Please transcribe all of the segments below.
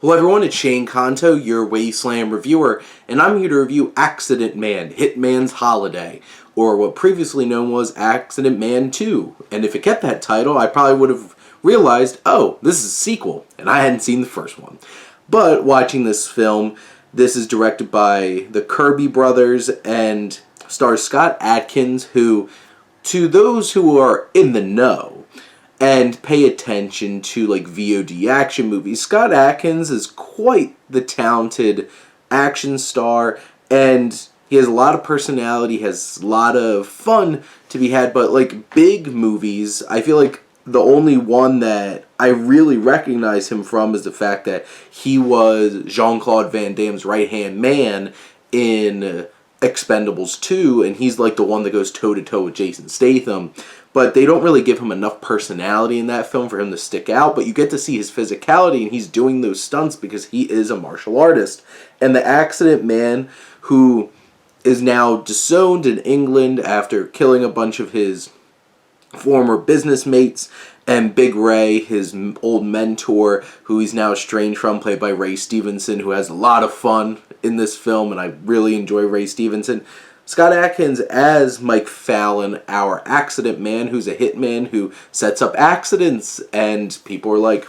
Hello everyone, it's Shane Kanto, your Wasteland reviewer, and I'm here to review Accident Man, Hitman's Holiday, or what previously known was Accident Man 2. And if it kept that title, I probably would have realized, oh, this is a sequel, and I hadn't seen the first one. But watching this film, this is directed by the Kirby brothers and stars Scott Adkins, who, to those who are in the know, and pay attention to like VOD action movies, Scott Adkins is quite the talented action star, and he has a lot of personality, has a lot of fun to be had. But like big movies, I feel like the only one that I really recognize him from is the fact that he was Jean-Claude Van Damme's right-hand man in Expendables 2, and he's like the one that goes toe-to-toe with Jason Statham. But they don't really give him enough personality in that film for him to stick out. But you get to see his physicality, and he's doing those stunts because he is a martial artist. And the Accident Man, who is now disowned in England after killing a bunch of his former business mates, and Big Ray, his old mentor, who he's now estranged from, played by Ray Stevenson, who has a lot of fun in this film, and I really enjoy Ray Stevenson. Scott Adkins as Mike Fallon, our accident man, who's a hitman who sets up accidents, and people are like,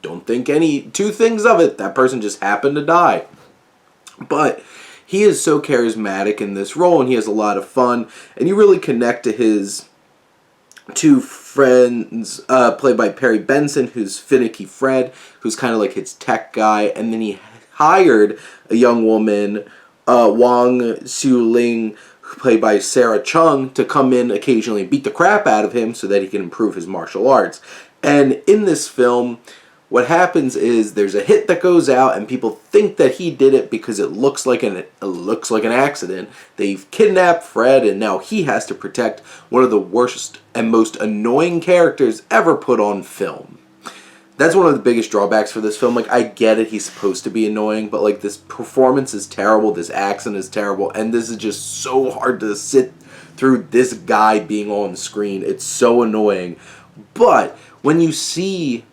don't think two things of it. That person just happened to die. But he is so charismatic in this role, and he has a lot of fun, and you really connect to his two friends, played by Perry Benson, who's Finicky Fred, who's kind of like his tech guy, and then he hired a young woman, Wang Xiuling, played by Sarah Chung, to come in occasionally and beat the crap out of him so that he can improve his martial arts. And in this film, what happens is there's a hit that goes out, and people think that he did it because it looks like an accident. They've kidnapped Fred, and now he has to protect one of the worst and most annoying characters ever put on film. That's one of the biggest drawbacks for this film. Like, I get it, he's supposed to be annoying, but like this performance is terrible, this accent is terrible, and this is just so hard to sit through this guy being on screen. It's so annoying. But when you see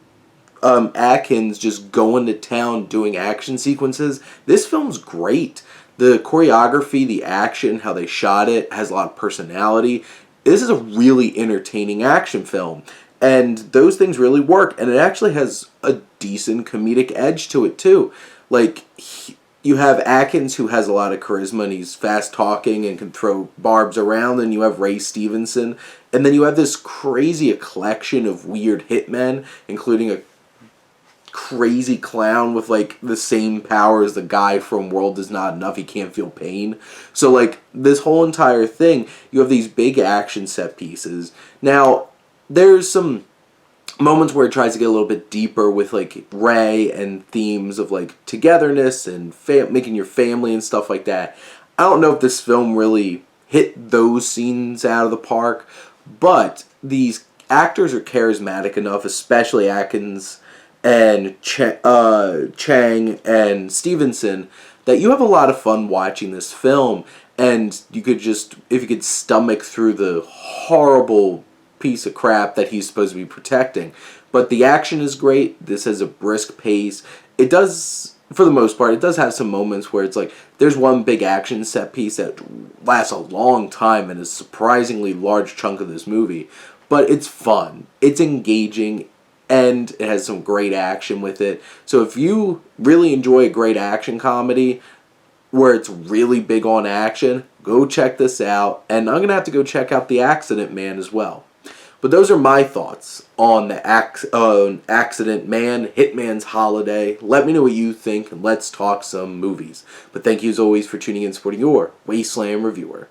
Atkins just going to town doing action sequences, this film's great. The choreography, the action, how they shot it, has a lot of personality. This is a really entertaining action film. And those things really work, and it actually has a decent comedic edge to it too. Like, you have Atkins, who has a lot of charisma, and he's fast-talking and can throw barbs around, and you have Ray Stevenson, and then you have this crazy collection of weird hitmen, including a crazy clown with like the same power as the guy from World Is Not Enough. He can't feel pain. So like this whole entire thing, you have these big action set pieces. Now, there's some moments where it tries to get a little bit deeper with like Ray and themes of like togetherness and making your family and stuff like that. I don't know if this film really hit those scenes out of the park, but these actors are charismatic enough, especially Atkins and Chang and Stevenson, that you have a lot of fun watching this film, and you could just, if you could stomach through the horrible piece of crap that he's supposed to be protecting. But the action is great. This has a brisk pace. It does, for the most part, it does have some moments where it's like, there's one big action set piece that lasts a long time and is a surprisingly large chunk of this movie. But it's fun. It's engaging, and it has some great action with it. So if you really enjoy a great action comedy where it's really big on action, go check this out. And I'm going to have to go check out The Accident Man as well. But those are my thoughts on the Accident Man, Hitman's Holiday. Let me know what you think, and let's talk some movies. But thank you as always for tuning in and supporting your Wasteland reviewer.